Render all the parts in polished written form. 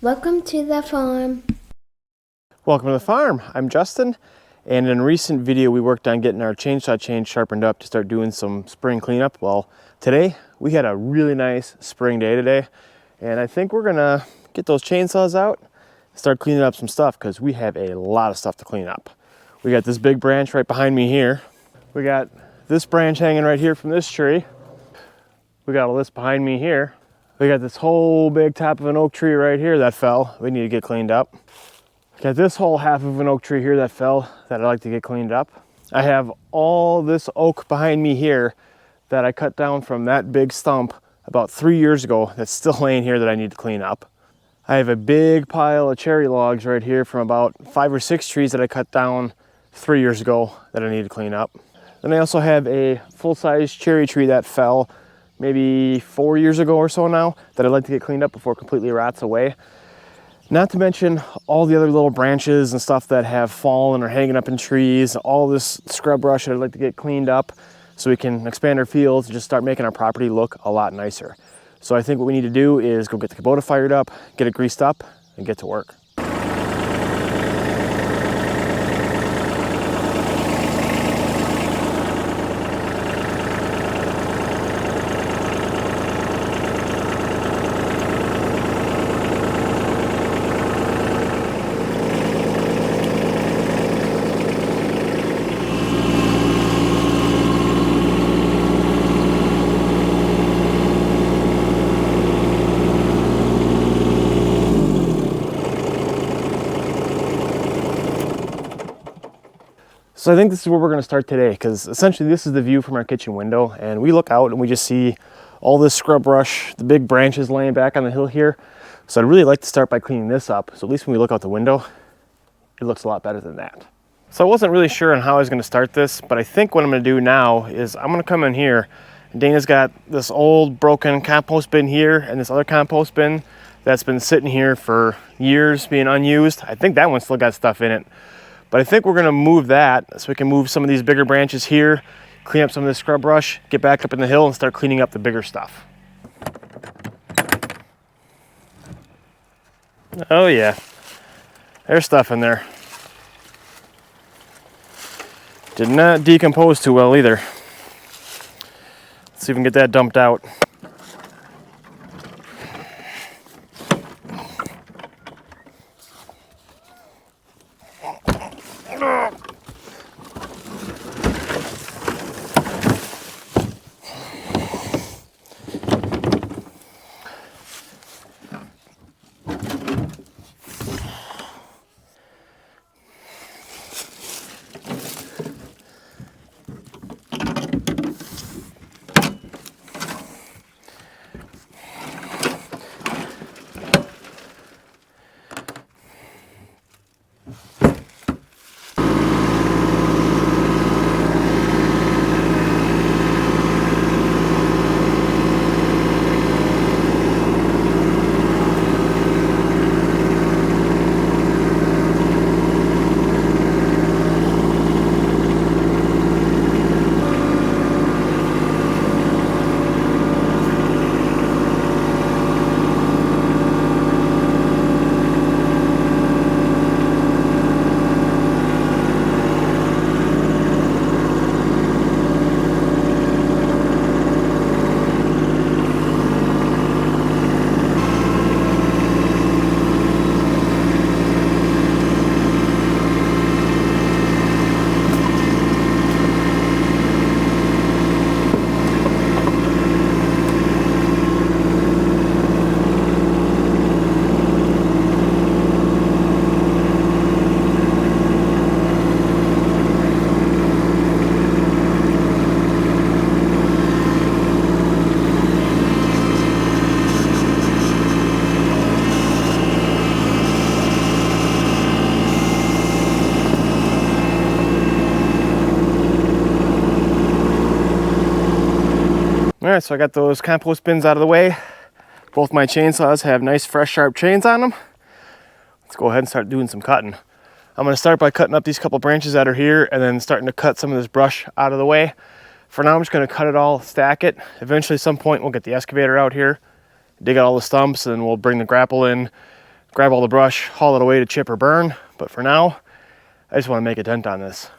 Welcome to the farm. Welcome to the farm. I'm Justin, and in a recent video we worked on getting our chainsaw chain sharpened up to start doing some spring cleanup. Well, today we had a really nice spring day today, and I think we're gonna get those chainsaws out and start cleaning up some stuff because we have a lot of stuff to clean up. We got this big branch right behind me here. We got this branch hanging right here from this tree. We got all this behind me here. We got this whole big top of an oak tree right here that fell. We need to get cleaned up. Got this whole half of an oak tree here that fell that I'd like to get cleaned up. I have all this oak behind me here that I cut down from that big stump about 3 years ago that's still laying here that I need to clean up. I have a big pile of cherry logs right here from about 5 or 6 trees that I cut down 3 years ago that I need to clean up. Then I also have a full-size cherry tree that fell maybe 4 years ago or so now that I'd like to get cleaned up before it completely rots away. Not to mention all the other little branches and stuff that have fallen or hanging up in trees, all this scrub brush that I'd like to get cleaned up so we can expand our fields and just start making our property look a lot nicer. So I think what we need to do is go get the Kubota fired up, get it greased up, and get to work. So I think this is where we're gonna start today, because essentially this is the view from our kitchen window, and we look out and we just see all this scrub brush, the big branches laying back on the hill here. So I'd really like to start by cleaning this up, so at least when we look out the window, it looks a lot better than that. So I wasn't really sure on how I was gonna start this, but I think what I'm gonna do now is I'm gonna come in here. Dana's got this old broken compost bin here and this other compost bin that's been sitting here for years being unused. I think that one still got stuff in it. But I think we're gonna move that so we can move some of these bigger branches here, clean up some of this scrub brush, get back up in the hill and start cleaning up the bigger stuff. Oh yeah, there's stuff in there. Did not decompose too well either. Let's see if we can get that dumped out. All right, so I got those compost bins out of the way. Both my chainsaws have nice, fresh, sharp chains on them. Let's go ahead and start doing some cutting. I'm gonna start by cutting up these couple branches that are here and then starting to cut some of this brush out of the way. For now, I'm just gonna cut it all, stack it. Eventually, at some point, we'll get the excavator out here, dig out all the stumps, and we'll bring the grapple in, grab all the brush, haul it away to chip or burn. But for now, I just want to make a dent on this.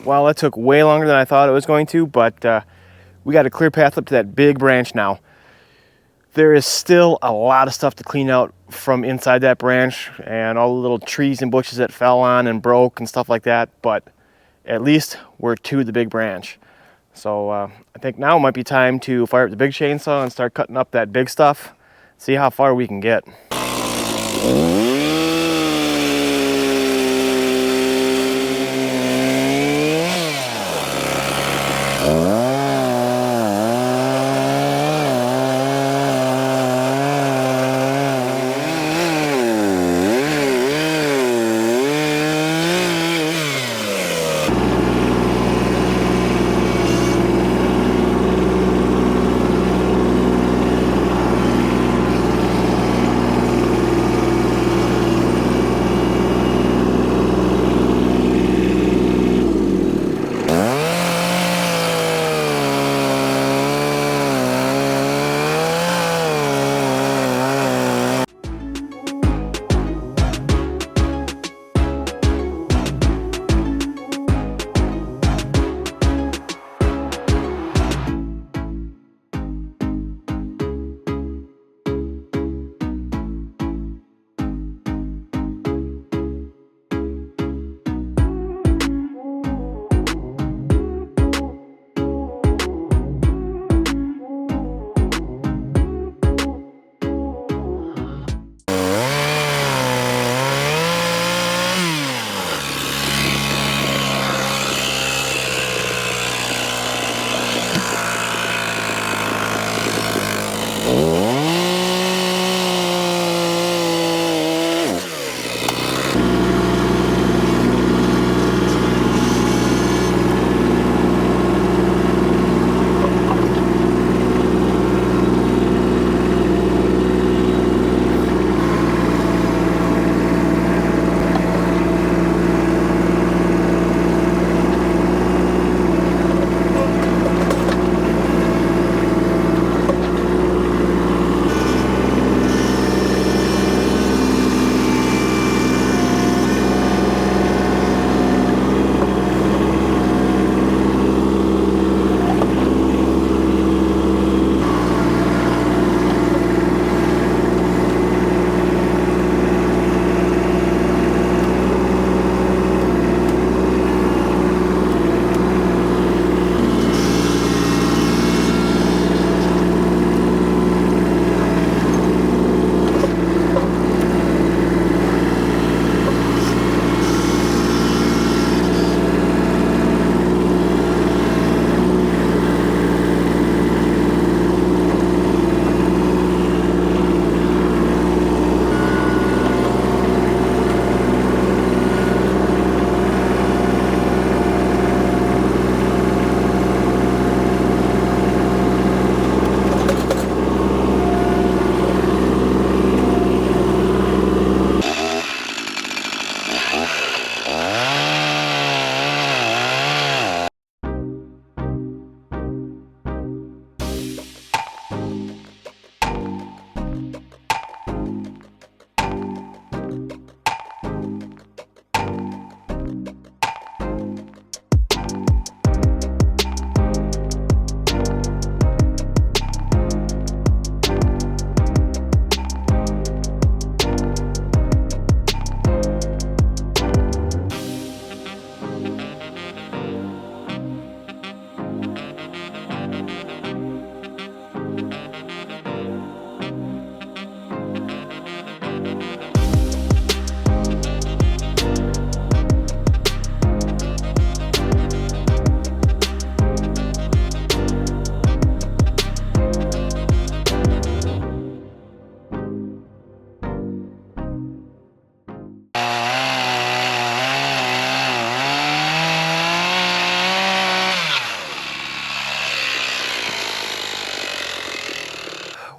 Well, that took way longer than I thought it was going to, but we got a clear path up to that big branch now. There is still a lot of stuff to clean out from inside that branch and all the little trees and bushes that fell on and broke and stuff like that, but at least we're to the big branch. So I think now might be time to fire up the big chainsaw and start cutting up that big stuff, see how far we can get.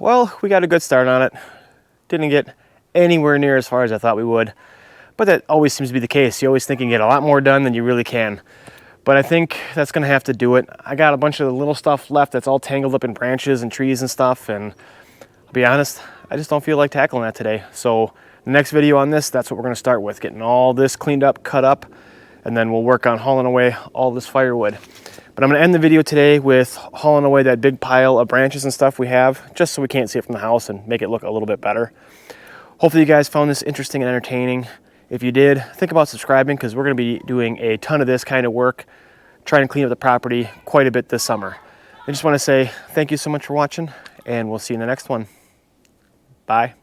well, we got a good start on it. Didn't get anywhere near as far as I thought we would, but that always seems to be the case. You always think you can get a lot more done than you really can. But I think that's gonna have to do it. I got a bunch of little stuff left that's all tangled up in branches and trees and stuff, and I'll be honest, I just don't feel like tackling that today. So the next video on this, that's what we're gonna start with, getting all this cleaned up, cut up, and then we'll work on hauling away all this firewood. But I'm gonna end the video today with hauling away that big pile of branches and stuff we have, just so we can't see it from the house and make it look a little bit better. Hopefully you guys found this interesting and entertaining. If you did, think about subscribing, because we're gonna be doing a ton of this kind of work, trying to clean up the property quite a bit this summer. I just wanna say thank you so much for watching, and we'll see you in the next one. Bye.